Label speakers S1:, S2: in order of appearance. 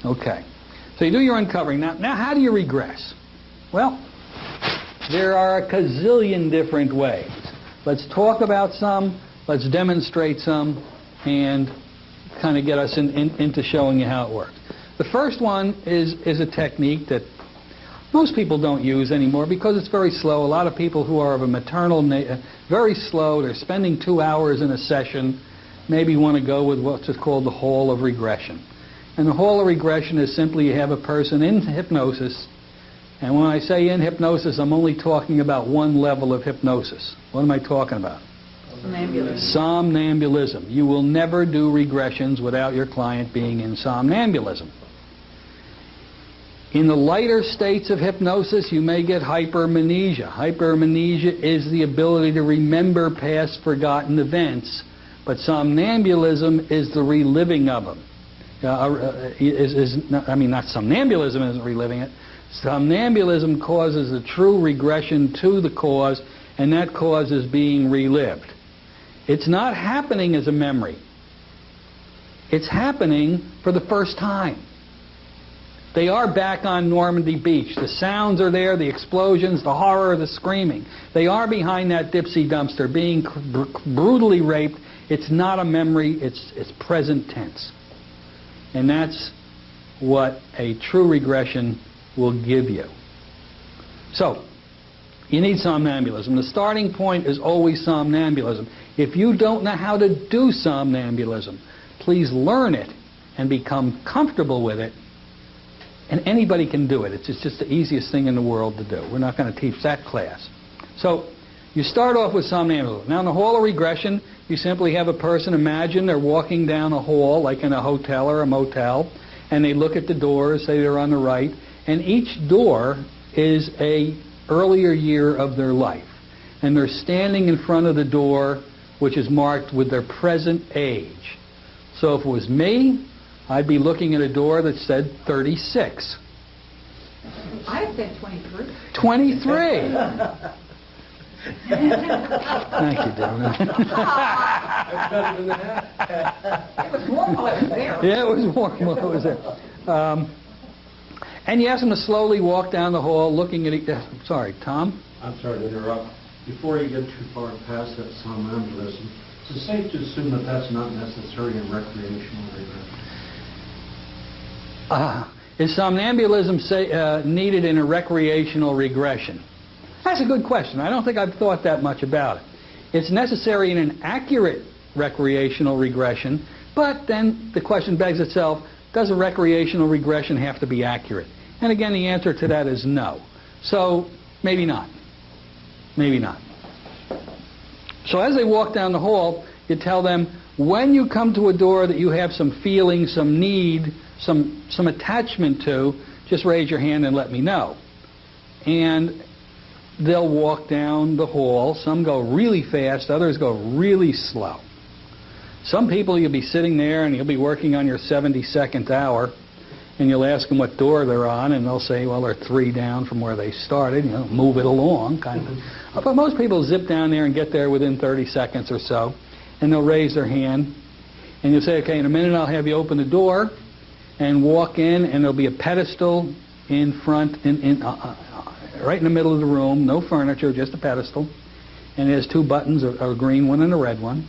S1: Okay. So you do your uncovering. Now how do you regress? Well, there are a gazillion different ways. Let's talk about some, let's demonstrate some, and kind of get us into showing you how it works. The first one is a technique that most people don't use anymore because it's very slow. A lot of people who are of a maternal very slow, they're spending 2 hours in a session, maybe want to go with what's called the hall of regression. And the hall of regression is simply you have a person in hypnosis, and when I say in hypnosis, I'm only talking about one level of hypnosis. What am I talking about?
S2: Somnambulism.
S1: Somnambulism. You will never do regressions without your client being in somnambulism. In the lighter states of hypnosis, you may get hypermnesia. Hypermnesia is the ability to remember past forgotten events, but somnambulism is the reliving of them. Not somnambulism isn't reliving it. Somnambulism causes a true regression to the cause, and that cause is being relived. It's not happening as a memory. It's happening for the first time. They are back on Normandy Beach. The sounds are there, the explosions, the horror, the screaming. They are behind that Dipsy dumpster being brutally raped. It's not a memory, it's present tense. And that's what a true regression will give you. So, you need somnambulism. The starting point is always somnambulism. If you don't know how to do somnambulism, please learn it and become comfortable with it. And anybody can do it. It's just the easiest thing in the world to do. We're not going to teach that class. So, you start off with somnambulism. Now in the hall of regression, you simply have a person, imagine they're walking down a hall, like in a hotel or a motel, and they look at the doors, say they're on the right, and each door is a earlier year of their life. And they're standing in front of the door, which is marked with their present age. So if it was me, I'd be looking at a door that said 36.
S2: I said 23.
S1: 23! Thank you, David.
S2: It was warm while I was there.
S1: Yeah, it was warm while I was there. And you ask them to slowly walk down the hall looking at each... Sorry, Tom?
S3: I'm sorry to interrupt. Before you get too far past that somnambulism, is it safe to assume that that's not necessary in recreational regression?
S1: Is somnambulism needed in a recreational regression? That's a good question. I don't think I've thought that much about it. It's necessary in an accurate recreational regression, but then the question begs itself, does a recreational regression have to be accurate? And again, the answer to that is no. So, maybe not. Maybe not. So as they walk down the hall, you tell them, when you come to a door that you have some feeling, some need, some attachment to, just raise your hand and let me know. And they'll walk down the hall. Some go really fast, others go really slow. Some people, you'll be sitting there and you'll be working on your 72nd hour, and you'll ask them what door they're on, and they'll say, well, they're 3 down from where they started, move it along, kind of. But most people zip down there and get there within 30 seconds or so, and they'll raise their hand, and you'll say, okay, in a minute I'll have you open the door, and walk in, and there'll be a pedestal in front, right in the middle of the room, no furniture, just a pedestal, and there's 2 buttons, a green one and a red one.